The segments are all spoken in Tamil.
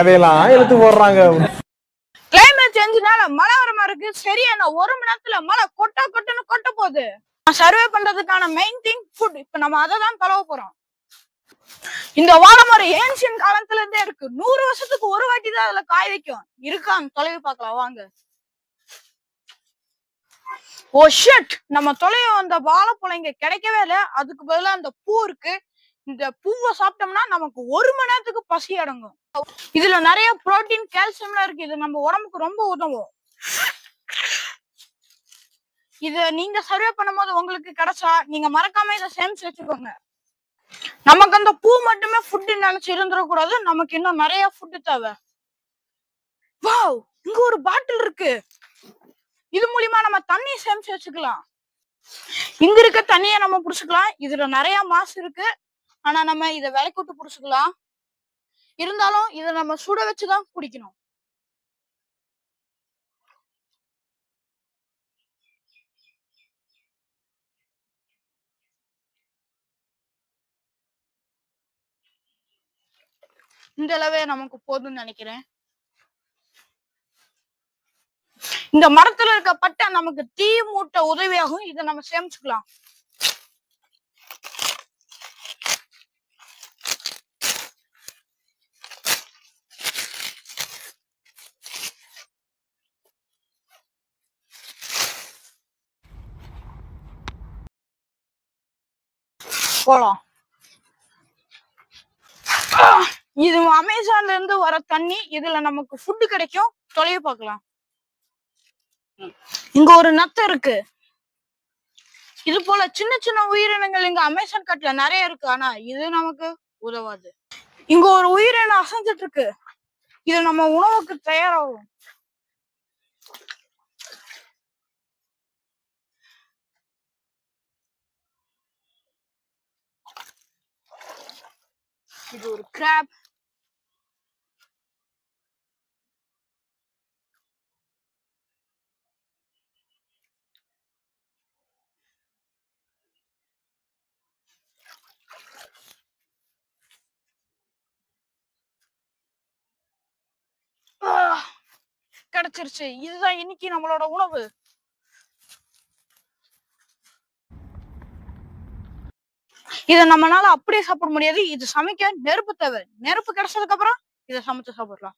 அதையெல்லாம் எடுத்து போடுறாங்க. கிளைமேட் சேஞ்சுனால மழை வர மாதிரி இருக்கு. சரியான 1 மணி நேரத்துல மழை கொட்டுன்னு கொட்ட போகுது. சர்வே பண்றதுக்கான மெயின் திங் ஃபுட். இப்ப நம்ம அதை தான் கலவ போறோம். இந்த வாழை மரம் ஏன்ஷியன் காலத்துல இருந்தே இருக்கு. 100 வருஷத்துக்கு ஒரு வாட்டி தான் அதுல காய் வைக்கும். இருக்கான்னு தொலைவி பார்க்கலாம் வாங்க. ஓ ஷிட், நம்ம தொலைய வந்த வாழைப்பழம் இங்க கிடைக்கவே இல்லை. அதுக்கு பதிலா அந்த பூ இருக்கு. இந்த பூவை சாப்பிட்டோம்னா நமக்கு 1 மணி நேரத்துக்கு பசி அடங்கும். இதுல நிறைய புரோட்டீன் கால்சியம்லாம் இருக்கு. இது நம்ம உடம்புக்கு ரொம்ப உதவும். இத நீங்க சர்வே பண்ணும்போது உங்களுக்கு கிடைச்சா நீங்க மறக்காம இதை சேமிச்சு வச்சுக்கோங்க. நமக்கு அந்த பூ மட்டுமே ஃபுட் நினைச்சு இருந்துடக்கூடாது. நமக்கு இன்னும் நிறைய ஃபுட் தேவை. வாவ், இங்க ஒரு பாட்டில் இருக்கு. இது மூலியமா நம்ம தண்ணியை சேமிச்சு வச்சுக்கலாம். இங்க இருக்க தண்ணியை நம்ம புடிச்சுக்கலாம். இதுல நிறைய மாசு இருக்கு. ஆனா நம்ம இதை விலைக்கு விட்டு புடிச்சுக்கலாம். இருந்தாலும் இதை நம்ம சுட வச்சுதான் குடிக்கணும். இந்த அளவே நமக்கு போதும்னு நினைக்கிறேன். இந்த மரத்துல இருக்க பட்டை நமக்கு தீ மூட்ட உதவியாகும். இதை நம்ம சேமிச்சுக்கலாம். போலாம். இது அமேசான்ல இருந்து வர தண்ணி. இதுல நமக்கு ஃபுட்டு கிடைக்கும். தொலைவு பார்க்கலாம். இங்க ஒரு நத்தை இருக்கு. இது போல சின்ன சின்ன உயிரினங்கள் இங்க அமேசான் காட்டுல நிறைய இருக்கு. ஆனா இது நமக்கு உதவாது. இங்க ஒரு உயிரினம் அசைஞ்சிட்டு இருக்கு. இது நம்ம உணவுக்கு தயாராகும். இது ஒரு கிராப். கிடைச்சிருச்சு. இதுதான் இன்னைக்கு நம்மளோட உணவு. இத நம்மளால அப்படியே சாப்பிட முடியாது. இது சமைக்க நெருப்பு தேவை. நெருப்பு கிடைச்சதுக்கு அப்புறம் இதை சமைச்சு சாப்பிடலாம்.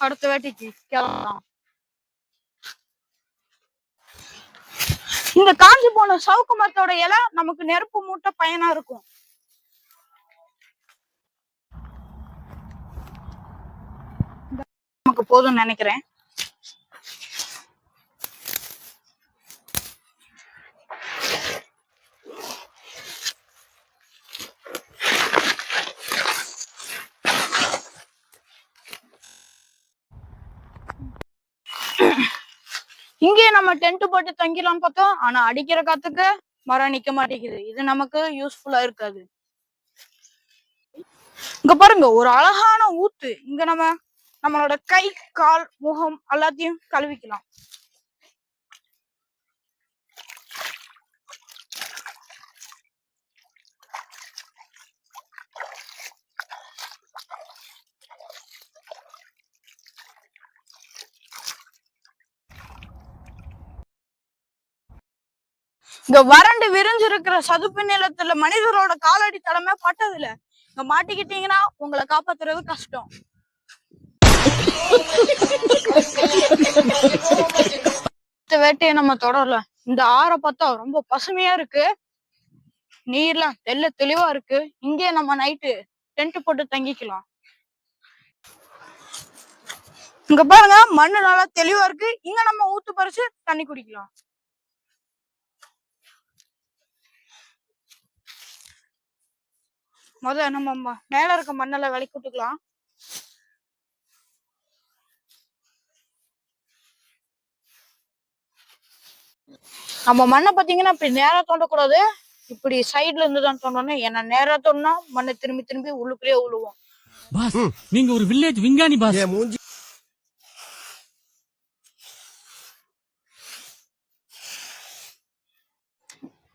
அடுத்த வேட்டைக்கு கிளம்பலாம். இந்த காஞ்சி போன சவுக்கு மரத்தோட இலை நமக்கு நெருப்பு மூட்ட பயனா இருக்கும். நமக்கு போதும்னு நினைக்கிறேன். இங்கே நம்ம டென்ட் போட்டு தங்கிடலாம் பார்த்தோம். ஆனா அடிக்கிற காத்துக்கு மரம் நிக்க மாட்டேங்குது. இது நமக்கு யூஸ்ஃபுல்லா இருக்காது. இங்க பாருங்க, ஒரு அழகான ஊத்து. இங்க நம்மளோட கை கால் முகம் எல்லாத்தையும் கழுவிக்கலாம். இங்க வறண்டு விரிஞ்சு இருக்கிற சதுப்பு நிலத்துல மனிதரோட காலடி தடமே பட்டதில்ல. இங்க மாட்டிக்கிட்டீங்கன்னா உங்களை காப்பாத்துறது கஷ்டம். வேட்டையை நம்ம தொடரலாம். இந்த ஆறை பார்த்தா ரொம்ப பசுமையா இருக்கு. நீர்லாம் தெளிவா இருக்கு. இங்கே நம்ம நைட்டு டென்ட் போட்டு தங்கிக்கலாம். இங்க பாருங்க, மண்ணு நல்லா தெளிவா இருக்கு. இங்க நம்ம ஊத்து பறிச்சு தண்ணி குடிக்கலாம். நம்ம மேல இருக்க மண்ணெல்லாம் விலைக்கு விட்டுக்கலாம். நம்ம மண்ணை பாத்தீங்கன்னா இப்படி நேரா தோண்டக்கூடாது. இப்படி சைட்ல இருந்து தான் தோண்டணும். ஏன்னா நேரா தோண்டா மண்ணை திரும்பி உள்ளுக்குள்ளேயே விழுவோம். பாஸ், நீங்க ஒரு வில்லேஜ் விஞ்ஞானி பாஸ்.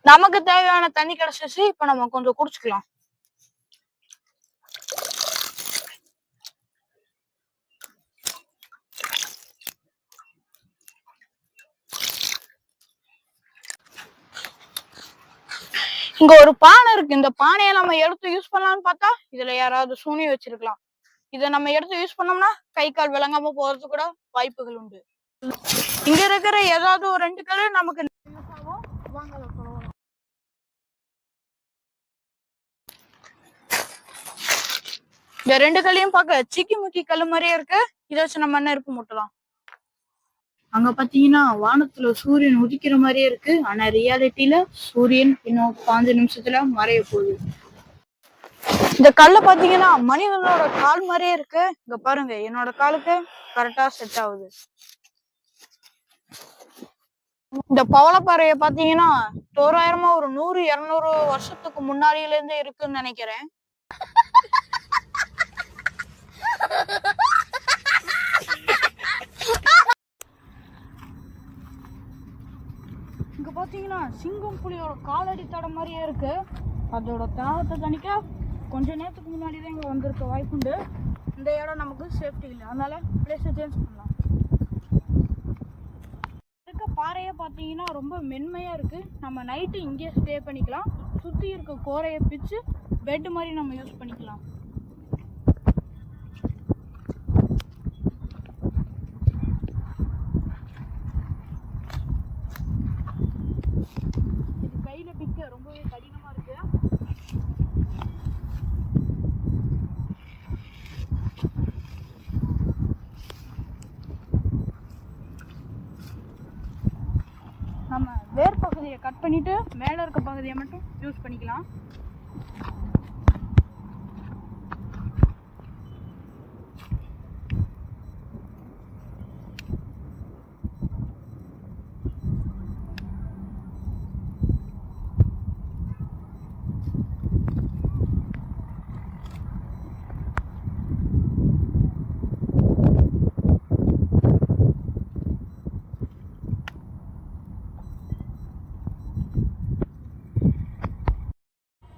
நமக்கு தேவையான தண்ணி கிடைச்சிச்சு. இப்ப நம்ம கொஞ்சம் குடிச்சுக்கலாம். இங்க ஒரு பானை இருக்கு. இந்த பானையை நம்ம எடுத்து யூஸ் பண்ணலாம்னு பார்த்தா இதுல யாராவது சூனியம் வச்சிருக்கலாம். இதை நம்ம எடுத்து யூஸ் பண்ணோம்னா கை கால் விளங்காம போறது கூட வாய்ப்புகள் உண்டு. இங்க இருக்கிற ஏதாவது ஒரு 2 கல் நமக்கு இந்த 2 கல்லையும் பார்க்க சிக்கி முக்கி கல் மாதிரியே இருக்கு. இதை வச்சு நம்ம நெருப்பு மூட்டலாம். அங்க பாத்தீங்கன்னா வானத்துல சூரியன் உதிக்கிற மாதிரியே இருக்கு. ஆனா ரியாலிட்டியில சூரியன் இன்னும் 5 நிமிஷத்துல மறைய போகுது. இந்த கல்ல பாத்தீங்கன்னா மனிதனோட கால் மாதிரியே இருக்கு. இங்க பாருங்க, என்னோட காலுக்கு கரெக்டா செட் ஆகுது. இந்த பவளப்பாறைய பாத்தீங்கன்னா தோராயிரமா ஒரு 100-200 வருஷத்துக்கு முன்னாடியில இருந்து இருக்குன்னு நினைக்கிறேன். இங்க பாத்தீங்கன்னா சிங்கம் புலியோட காலடி தடம் மாதிரியே இருக்கு. அதோட தாகத்தை தணிக்க கொஞ்ச நேரத்துக்கு முன்னாடிதான் இங்க வந்திருக்க வாய்ப்புண்டு. இந்த இடம் நமக்கு சேஃப்டி இல்லை, அதனால பிளேஸை சேஞ்ச் பண்ணலாம். இருக்க பாறையை பார்த்தீங்கன்னா ரொம்ப மென்மையா இருக்கு. நம்ம நைட்டு இங்கே ஸ்டே பண்ணிக்கலாம். சுத்தி இருக்க கோரையை பிச்சு பெட் மாதிரி நம்ம யூஸ் பண்ணிக்கலாம். இது கையில பிக்க ரொம்பவே கடினமா இருக்கு. நம்ம வேர் பகுதியை கட் பண்ணிட்டு மேல இருக்க பகுதியை மட்டும் யூஸ் பண்ணிக்கலாம்.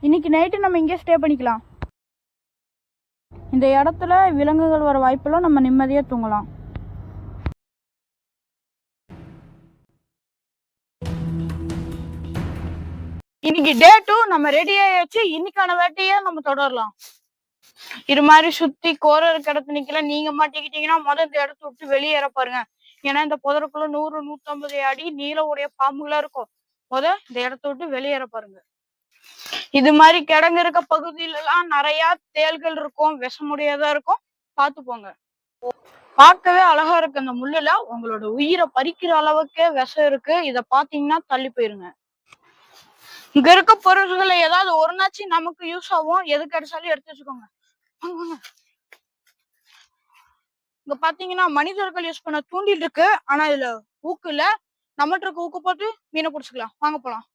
இன்னைக்கு நைட்டு நம்ம இங்கே ஸ்டே பண்ணிக்கலாம். இந்த இடத்துல விலங்குகள் வர வாய்ப்பெல்லாம் நம்ம நிம்மதியாக தூங்கலாம். இன்னைக்கு டே 2 நம்ம ரெடி ஆயாச்சு. இன்னைக்கான வேட்டையை நம்ம தொடரலாம். இது மாதிரி சுத்தி கோர இருக்க இடத்துல நிக்கல. நீங்க மாட்டிக்கிட்டீங்கன்னா முதல் இந்த இடத்த விட்டு வெளியேற பாருங்க. ஏன்னா இந்த புதருக்குள்ள 100-150 அடி நீள உடைய பாம்புகளா இருக்கும். இந்த இடத்த விட்டு வெளியேற பாருங்க. இது மாதிரி கிடங்கு இருக்க பகுதியில எல்லாம் நிறைய தேள்கள் இருக்கும், விஷமுடையதா இருக்கும். பார்த்து போங்க. பார்க்கவே அழகா இருக்கு. அந்த முள்ளுல உங்களோட உயிரை பறிக்கிற அளவுக்கு விஷம் இருக்கு. இத பாத்தீங்கன்னா தள்ளி போயிருங்க. இங்க இருக்க பொருள்களை ஏதாவது ஒரு நாச்சு நமக்கு யூஸ் ஆகும். எது கிடைச்சாலும் எடுத்து வச்சுக்கோங்க. இங்க பாத்தீங்கன்னா மனிதர்கள் யூஸ் பண்ண தூண்டில் இருக்கு. ஆனா இதுல ஊக்கு இல்ல. நம்மகிட்ட இருக்க ஊக்கு போட்டு மீனை பிடிச்சிக்கலாம். வாங்க போலாம்.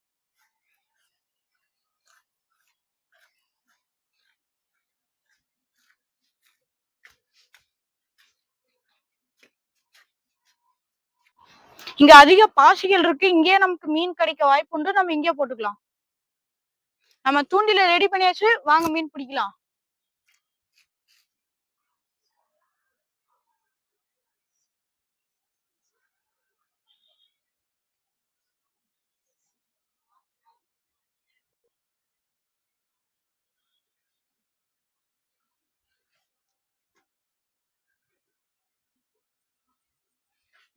இங்க அதிக பாசிகள் இருக்கு. இங்கேயே நமக்கு மீன் கிடைக்க வாய்ப்பு உண்டு. நம்ம இங்கே போட்டுக்கலாம். நம்ம தூண்டில ரெடி பண்ணியாச்சு. வாங்க மீன் பிடிக்கலாம்.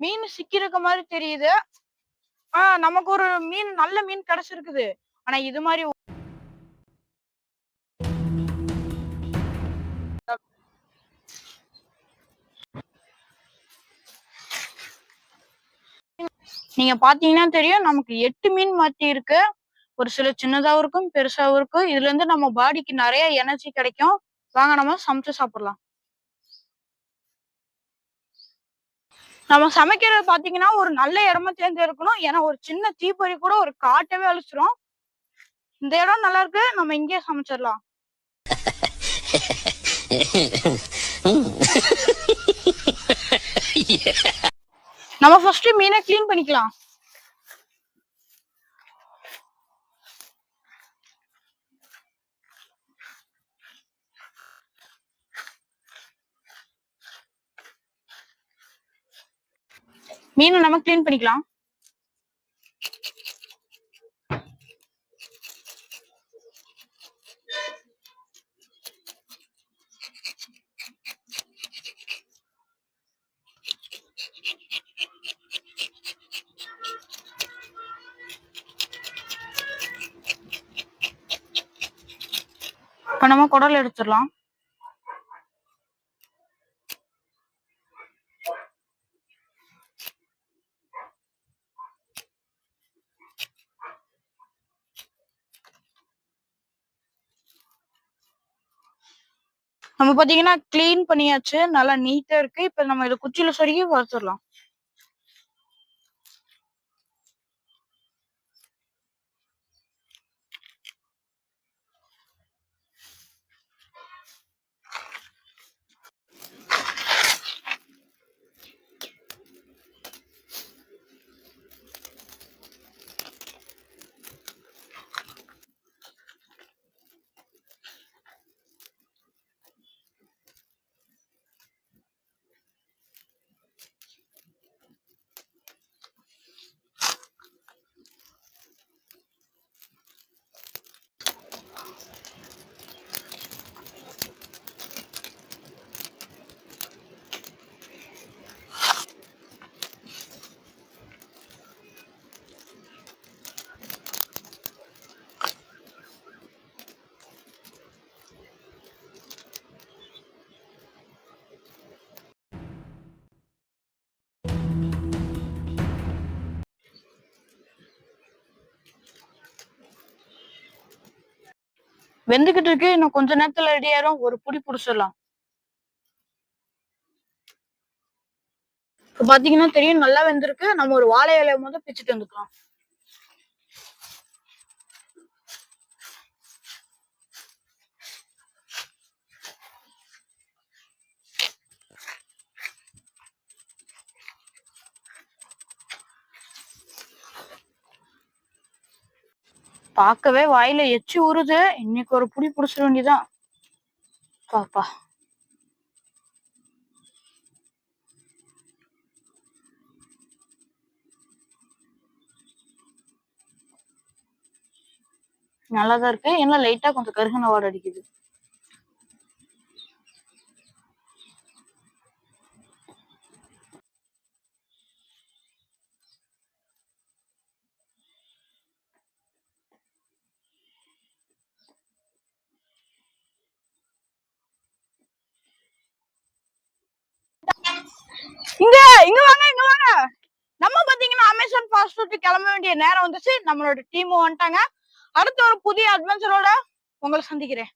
மீன் சிக்கிருக்க மாதிரி தெரியுது. நமக்கு ஒரு மீன், நல்ல மீன் கிடைச்சிருக்குது. ஆனா இது மாதிரி நீங்க பாத்தீங்கன்னா தெரியும், நமக்கு 8 மீன் மாட்டி இருக்கு. ஒரு சில சின்னதாவும் இருக்கும், பெருசாவும் இருக்கும். இதுல இருந்து நம்ம பாடிக்கு நிறைய எனர்ஜி கிடைக்கும். வாங்க நம்ம சமைச்சு சாப்பிடலாம். நம்ம சமைக்கிறது பாத்தீங்கன்னா ஒரு நல்ல இடமா தேர்ந்தெடுக்கணும். ஏன்னா ஒரு சின்ன தீப்பொறி கூட ஒரு காட்டவே அழிச்சிரும். இந்த இடம் நல்லா இருக்கு, நம்ம இங்கே சமைச்சிடலாம். நம்ம ஃபர்ஸ்ட் மீனை கிளீன் பண்ணிக்கலாம். மீனை நம்ம கிளீன் பண்ணிக்கலாம். இப்ப நம்ம குடல் எடுத்துடலாம். நம்ம பாத்தீங்கன்னா கிளீன் பண்ணியாச்சு, நல்லா நீட்டா இருக்கு. இப்ப நம்ம இதை குச்சியில சொருகி வறுத்துடலாம். வெந்துகிட்டு இருக்கு, இன்னும் கொஞ்ச நேரத்துல ரெடி ஆயிரும். ஒரு புடி புடிச்சிடலாம். இப்ப பாத்தீங்கன்னா தெரியும், நல்லா வெந்திருக்கு. நம்ம ஒரு வாழை இலைய முதல் பிச்சுட்டு வந்துக்கலாம். பார்க்கவே வாயில எச்சி ஊறுது. இன்னைக்கு ஒரு புடி புடிச்சிட வேண்டியதான். பாப்பா நல்லாதான் இருக்கு. ஏன்னா லைட்டா கொஞ்சம் கருகின வாடை அடிக்குது. இங்க இங்க வாங்க, இங்க வாங்க. நம்ம பாத்தீங்கன்னா அமேசான் ஃபாஸ்ட் ஃபுட் கிளம்ப வேண்டிய நேரம் வந்துச்சு. நம்மளோட டீமும் வந்துட்டாங்க. அடுத்த ஒரு புதிய அட்வென்ச்சரோட உங்களை சந்திக்கிறேன்.